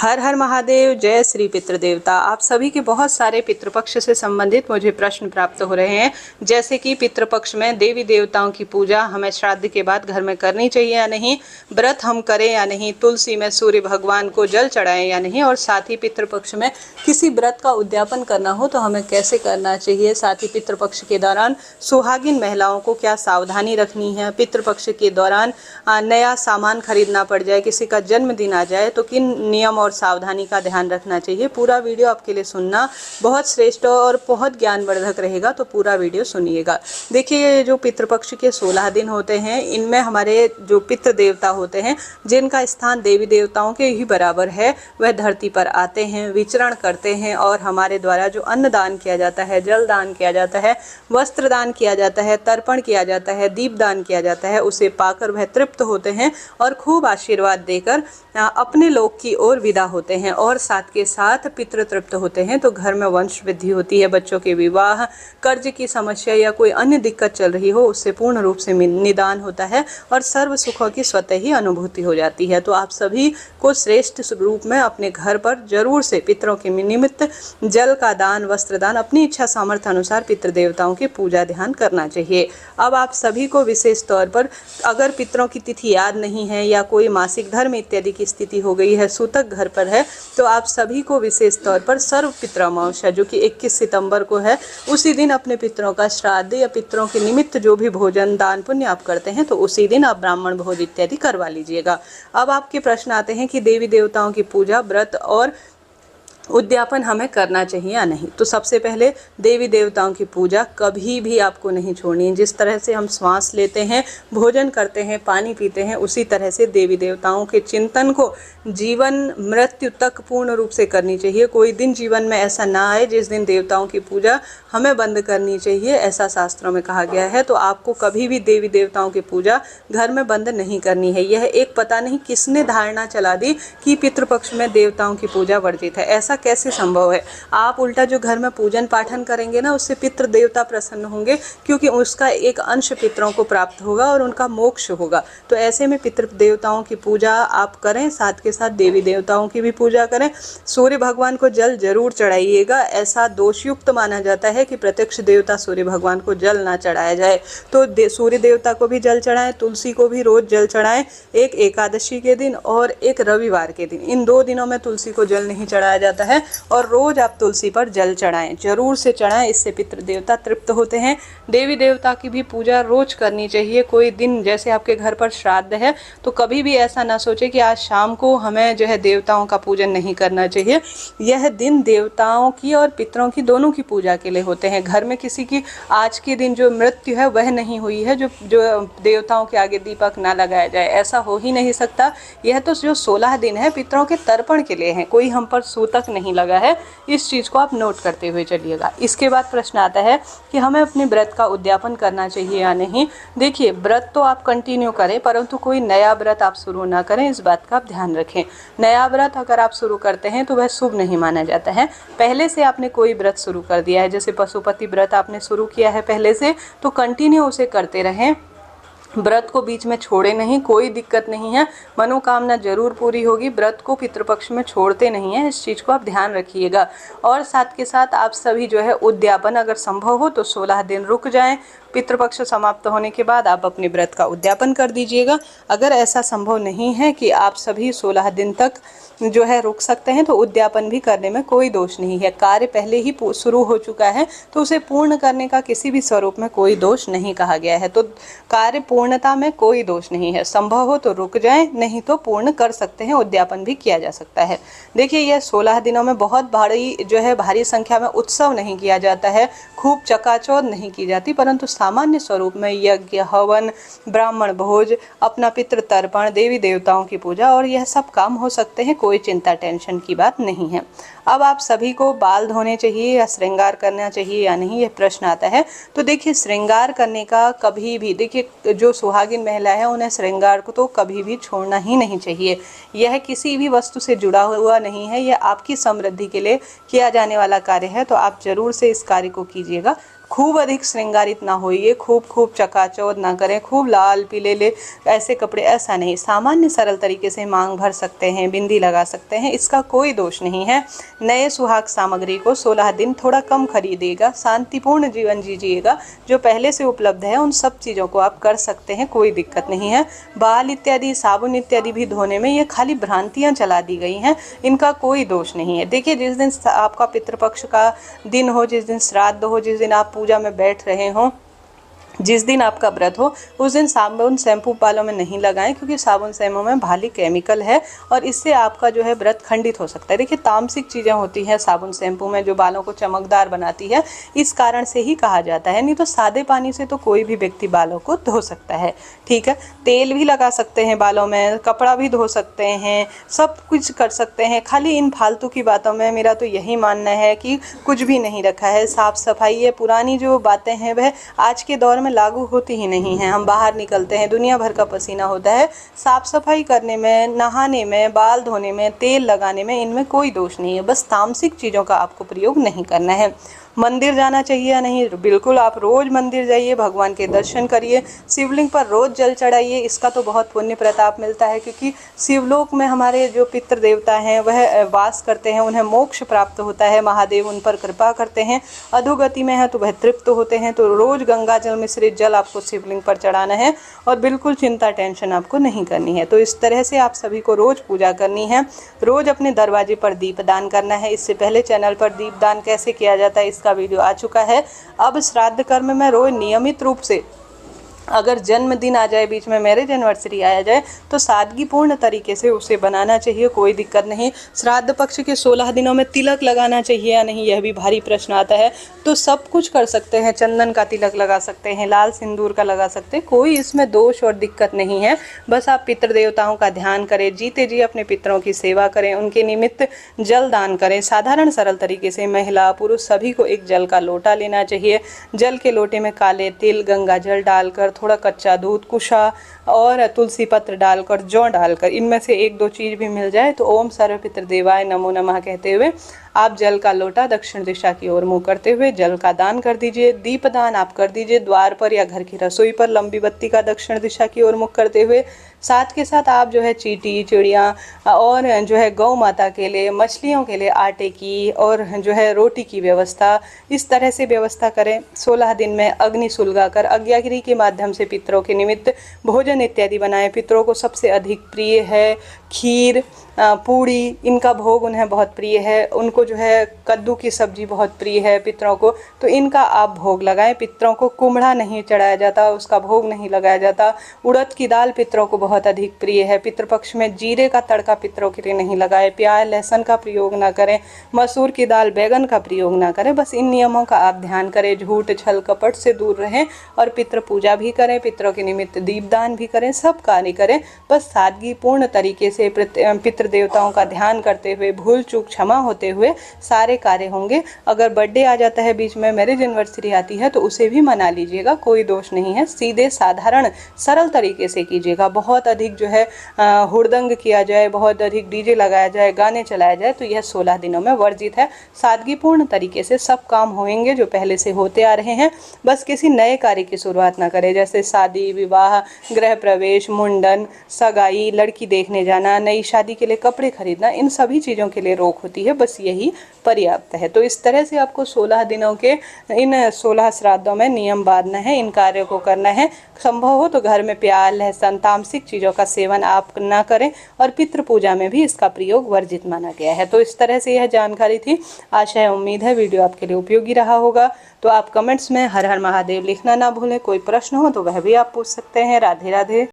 हर हर महादेव। जय श्री पितृदेवता। आप सभी के बहुत सारे पितृपक्ष से संबंधित मुझे प्रश्न प्राप्त हो रहे हैं, जैसे कि पितृपक्ष में देवी देवताओं की पूजा हमें श्राद्ध के बाद घर में करनी चाहिए या नहीं, व्रत हम करें या नहीं, तुलसी में सूर्य भगवान को जल चढ़ाएं या नहीं, और साथ ही पितृपक्ष में किसी व्रत का उद्यापन करना हो तो हमें कैसे करना चाहिए, साथ ही पितृपक्ष के दौरान सुहागिन महिलाओं को क्या सावधानी रखनी है, पितृपक्ष के दौरान नया सामान खरीदना पड़ जाए, किसी का जन्मदिन आ जाए तो किन नियम और सावधानी का ध्यान रखना चाहिए। पूरा वीडियो आपके लिए सुनना बहुत श्रेष्ठ और बहुत ज्ञानवर्धक रहेगा, तो पूरा वीडियो सुनिएगा। देखिए, जो पितृपक्ष के 16 दिन होते हैं, इनमें हमारे जो पितृ देवता होते हैं, जिनका स्थान देवी देवताओं के ही बराबर है, वह धरती पर आते हैं, विचरण करते हैं, और हमारे द्वारा जो अन्न दान किया जाता है, जल दान किया जाता है, वस्त्र दान किया जाता है, तर्पण किया जाता है, दीप दान किया जाता है, उसे पाकर वह तृप्त होते हैं और खूब आशीर्वाद देकर अपने लोक की ओर विदा होते हैं, और साथ के साथ पितृ तृप्त होते हैं। तो घर में वंश वृद्धि होती है, बच्चों के विवाह, कर्ज की समस्या या कोई अन्य दिक्कत चल रही हो उससे पूर्ण रूप से निदान होता है और सर्व सुखों की स्वतः ही अनुभूति हो जाती है। तो आप सभी को श्रेष्ठ रूप में अपने घर पर जरूर से पितरों के निमित्त जल का दान, वस्त्र दान, अपनी इच्छा सामर्थ्य अनुसार पितृ देवताओं की पूजा ध्यान करना चाहिए। अब आप सभी को विशेष तौर पर अगर पितरों की तिथि याद नहीं है या कोई मासिक धर्म इत्यादि की स्थिति हो गई है, सूतक घर पर है, तो आप सभी को विशेष तौर पर सर्व पितृअमावस्या जो कि 21 सितंबर को है, उसी दिन अपने पितरों का श्राद्ध या पितरों के निमित्त जो भी भोजन दान पुण्य आप करते हैं, तो उसी दिन आप ब्राह्मण भोज इत्यादि करवा लीजिएगा। अब आपके प्रश्न आते हैं कि देवी देवताओं की पूजा, व्रत और उद्यापन हमें करना चाहिए या नहीं। तो सबसे पहले देवी देवताओं की पूजा कभी भी आपको नहीं छोड़नी है। जिस तरह से हम श्वास लेते हैं, भोजन करते हैं, पानी पीते हैं, उसी तरह से देवी देवताओं के चिंतन को जीवन मृत्यु तक पूर्ण रूप से करनी चाहिए। कोई दिन जीवन में ऐसा ना आए जिस दिन देवताओं की पूजा हमें बंद करनी चाहिए, ऐसा शास्त्रों में कहा गया है। तो आपको कभी भी देवी देवताओं की पूजा घर में बंद नहीं करनी है। यह एक पता नहीं किसने धारणा चला दी कि पितृपक्ष में देवताओं की पूजा वर्जित है। ऐसा कैसे संभव है? आप उल्टा जो घर में पूजन पाठन करेंगे ना, उससे पितृ देवता प्रसन्न होंगे, क्योंकि उसका एक अंश पितरों को प्राप्त होगा और उनका मोक्ष होगा। तो ऐसे में पितृ देवताओं की पूजा आप करें, साथ के साथ देवी देवताओं की भी पूजा करें। सूर्य भगवान को जल जरूर चढ़ाइएगा। ऐसा दोषयुक्त माना जाता है कि प्रत्यक्ष देवता सूर्य भगवान को जल ना चढ़ाया जाए, तो सूर्य देवता को भी जल चढ़ाएं, तुलसी को भी रोज जल चढ़ाएं, एक एकादशी के दिन और एक रविवार के दिन। इन 2 दिनों में तुलसी को जल नहीं चढ़ाया जाता है, और रोज आप तुलसी पर जल चढ़ाएं, जरूर से चढ़ाएं, इससे पितृ देवता तृप्त होते हैं। देवी देवता की भी पूजा रोज करनी चाहिए। कोई दिन जैसे आपके घर पर श्राद्ध है, तो कभी भी ऐसा ना सोचे कि आज शाम को हमें जो है देवताओं का पूजन नहीं करना चाहिए। यह दिन देवताओं की और पितरों की दोनों की पूजा के लिए होते हैं। घर में किसी की आज के दिन जो मृत्यु है वह नहीं हुई है जो देवताओं के आगे दीपक ना लगाया जाए, ऐसा हो ही नहीं सकता। यह तो जो 16 दिन है पितरों के तर्पण के लिए हैं, कोई हम पर सूतक नहीं लगा है। इस चीज़ को आप नोट करते हुए चलिएगा। इसके बाद प्रश्न आता है कि हमें अपने व्रत का उद्यापन करना चाहिए या नहीं। देखिए, व्रत तो आप कंटिन्यू करें, परंतु कोई नया व्रत आप शुरू ना करें, इस बात का आप ध्यान रखें। नया व्रत अगर आप शुरू करते हैं तो वह शुभ नहीं माना जाता है। पहले से आपने कोई व्रत शुरू कर दिया है, जैसे पशुपति व्रत आपने शुरू किया है पहले से, तो कंटिन्यू उसे करते रहें, व्रत को बीच में छोड़े नहीं, कोई दिक्कत नहीं है, मनोकामना जरूर पूरी होगी। व्रत को पितृपक्ष में छोड़ते नहीं है, इस चीज़ को आप ध्यान रखिएगा। और साथ के साथ आप सभी जो है उद्यापन अगर संभव हो तो 16 दिन रुक जाएं, पितृपक्ष समाप्त होने के बाद आप अपने व्रत का उद्यापन कर दीजिएगा। अगर ऐसा संभव नहीं है कि आप सभी 16 दिन तक जो है रुक सकते हैं, तो उद्यापन भी करने में कोई दोष नहीं है। कार्य पहले ही शुरू हो चुका है, तो उसे पूर्ण करने का किसी भी स्वरूप में कोई दोष नहीं कहा गया है। तो कार्य पूर्णता में कोई दोष नहीं है। संभव हो तो रुक जाएं, नहीं तो पूर्ण कर सकते हैं, उद्यापन भी किया जा सकता है। देखिए, यह 16 दिनों में बहुत भारी संख्या में उत्सव नहीं किया जाता है, खूब चकाचौंध नहीं की जाती, परंतु सामान्य स्वरूप में यज्ञ, हवन, ब्राह्मण भोज, अपना पितृ तर्पण, देवी देवताओं की पूजा और यह सब काम हो सकते हैं। कोई चिंता टेंशन की बात नहीं है। अब आप सभी को बाल धोने चाहिए या श्रृंगार करना चाहिए या नहीं, यह प्रश्न आता है। तो देखिए, श्रृंगार करने का कभी भी, देखिए जो सुहागिन महिला है उन्हें श्रृंगार को तो कभी भी छोड़ना ही नहीं चाहिए। यह किसी भी वस्तु से जुड़ा हुआ नहीं है, यह आपकी समृद्धि के लिए किया जाने वाला कार्य है, तो आप जरूर से इस कार्य को कीजिएगा। खूब अधिक श्रृंगारित ना होइए, खूब चकाचौंध ना करें, खूब लाल पीले ऐसे कपड़े, ऐसा नहीं, सामान्य सरल तरीके से मांग भर सकते हैं, बिंदी लगा सकते हैं, इसका कोई दोष नहीं है। नए सुहाग सामग्री को 16 दिन थोड़ा कम खरीदिएगा, शांतिपूर्ण जीवन जीजिएगा, जो पहले से उपलब्ध है उन सब चीज़ों को आप कर सकते हैं, कोई दिक्कत नहीं है। बाल इत्यादि, साबुन इत्यादि भी धोने में ये खाली भ्रांतियाँ चला दी गई हैं, इनका कोई दोष नहीं है। देखिए, जिस दिन आपका पितृपक्ष का दिन हो, जिस दिन श्राद्ध हो, जिस दिन आप पूजा में बैठ रहे हों, जिस दिन आपका व्रत हो, उस दिन साबुन शैम्पू बालों में नहीं लगाएं, क्योंकि साबुन शैम्पू में भारी केमिकल है और इससे आपका जो है व्रत खंडित हो सकता है। देखिए, तामसिक चीज़ें होती हैं साबुन शैम्पू में, जो बालों को चमकदार बनाती है, इस कारण से ही कहा जाता है। नहीं तो सादे पानी से तो कोई भी व्यक्ति बालों को धो सकता है, ठीक है। तेल भी लगा सकते हैं बालों में, कपड़ा भी धो सकते हैं, सब कुछ कर सकते हैं। खाली इन फालतू की बातों में मेरा तो यही मानना है कि कुछ भी नहीं रखा है। साफ सफाई, ये पुरानी जो बातें हैं वह आज के दौर में लागू होती ही नहीं है। हम बाहर निकलते हैं, दुनिया भर का पसीना होता है, साफ सफाई करने में, नहाने में, बाल धोने में, तेल लगाने में, इनमें कोई दोष नहीं है। बस तामसिक चीज़ों का आपको प्रयोग नहीं करना है। मंदिर जाना चाहिए या नहीं, बिल्कुल आप रोज़ मंदिर जाइए, भगवान के दर्शन करिए, शिवलिंग पर रोज़ जल चढ़ाइए, इसका तो बहुत पुण्य प्रताप मिलता है, क्योंकि शिवलोक में हमारे जो पितृ देवता हैं वह वास करते हैं, उन्हें मोक्ष प्राप्त होता है, महादेव उन पर कृपा करते हैं। अधोगति में है तो वह तृप्त होते हैं। तो रोज़ गंगा जल मिश्रित जल आपको शिवलिंग पर चढ़ाना है और बिल्कुल चिंता टेंशन आपको नहीं करनी है। तो इस तरह से आप सभी को रोज़ पूजा करनी है, रोज़ अपने दरवाजे पर दीपदान करना है। इससे पहले चैनल पर दीपदान कैसे किया जाता है इसका वीडियो आ चुका है। अब श्राद्ध कर्म में रोज नियमित रूप से, अगर जन्मदिन आ जाए, बीच में मैरिज एनिवर्सरी आ जाए, तो सादगीपूर्ण तरीके से उसे बनाना चाहिए, कोई दिक्कत नहीं। श्राद्ध पक्ष के 16 दिनों में तिलक लगाना चाहिए या नहीं, यह भी भारी प्रश्न आता है। तो सब कुछ कर सकते हैं, चंदन का तिलक लगा सकते हैं, लाल सिंदूर का लगा सकते हैं, कोई इसमें दोष और दिक्कत नहीं है। बस आप पितृ देवताओं का ध्यान करें, जीते जी अपने पितरों की सेवा करें, उनके निमित्त जल दान करें। साधारण सरल तरीके से महिला पुरुष सभी को एक जल का लोटा लेना चाहिए। जल के लोटे में काले तिल, गंगा जल डालकर, थोड़ा कच्चा दूध, कुशा और तुलसी पत्र डालकर, जौ डालकर, इनमें से एक दो चीज़ भी मिल जाए तो ओम सर्व पितृदेवाय नमो नमः कहते हुए आप जल का लोटा दक्षिण दिशा की ओर मुँह करते हुए जल का दान कर दीजिए। दीपदान आप कर दीजिए द्वार पर या घर की रसोई पर, लंबी बत्ती का दक्षिण दिशा की ओर मुख करते हुए। साथ के साथ आप जो है चींटी, चिड़िया और जो है गौ माता के लिए, मछलियों के लिए आटे की और जो है रोटी की व्यवस्था, इस तरह से व्यवस्था करें। 16 दिन में अग्नि सुलगाकर आज्ञागिरी के माध्यम से पितरों के निमित्त भोजन इत्यादि बनाएं। पितरों को सबसे अधिक प्रिय है खीर, पूड़ी, इनका भोग उन्हें बहुत प्रिय है। उनको जो है कद्दू की सब्जी बहुत प्रिय है पितरों को, तो इनका आप भोग लगाएं। पितरों को कुम्हड़ा नहीं चढ़ाया जाता, उसका भोग नहीं लगाया जाता। उड़द की दाल पितरों को बहुत अधिक प्रिय है। पितृपक्ष में जीरे का तड़का पितरों के लिए नहीं लगाए, प्याज लहसुन का प्रयोग ना करें, मसूर की दाल बैगन का प्रयोग ना करें। बस इन नियमों का आप ध्यान करें, झूठ छल कपट से दूर रहें और पितृ पूजा भी करें, पितरों के निमित्त दीपदान भी करें, सब कार्य करें। बस सादगीपूर्ण तरीके से पितृ देवताओं का ध्यान करते हुए, भूल चूक क्षमा होते हुए सारे कार्य होंगे। अगर बर्थडे आ जाता है, बीच में मैरिज एनिवर्सरी आती है, तो उसे भी मना लीजिएगा, कोई दोष नहीं है। सीधे साधारण सरल तरीके से कीजिएगा। बहुत अधिक जो है हुड़दंग किया जाए, बहुत अधिक डीजे लगाया जाए, गाने चलाया जाए, तो यह 16 दिनों में वर्जित है। सादगीपूर्ण तरीके से सब काम होंगे जो पहले से होते आ रहे हैं। बस किसी नए कार्य की शुरुआत ना करें, जैसे शादी विवाह, गृह प्रवेश, मुंडन, सगाई, लड़की देखने जाना, नई शादी के लिए कपड़े खरीदना, इन सभी चीज़ों के लिए रोक होती है। बस यही पर्याप्त है। तो इस तरह से आपको 16 दिनों के इन 16 श्राद्धों में नियम बांधना है, इन कार्यों को करना है। संभव हो तो घर में प्याज लहसुन तामसिक चीज़ों का सेवन आप ना करें और पितृ पूजा में भी इसका प्रयोग वर्जित माना गया है। तो इस तरह से यह जानकारी थी। आशा है, उम्मीद है वीडियो आपके लिए उपयोगी रहा होगा। तो आप कमेंट्स में हर हर महादेव लिखना ना भूलें। कोई प्रश्न हो तो वह भी आप पूछ सकते हैं। राधे राधे।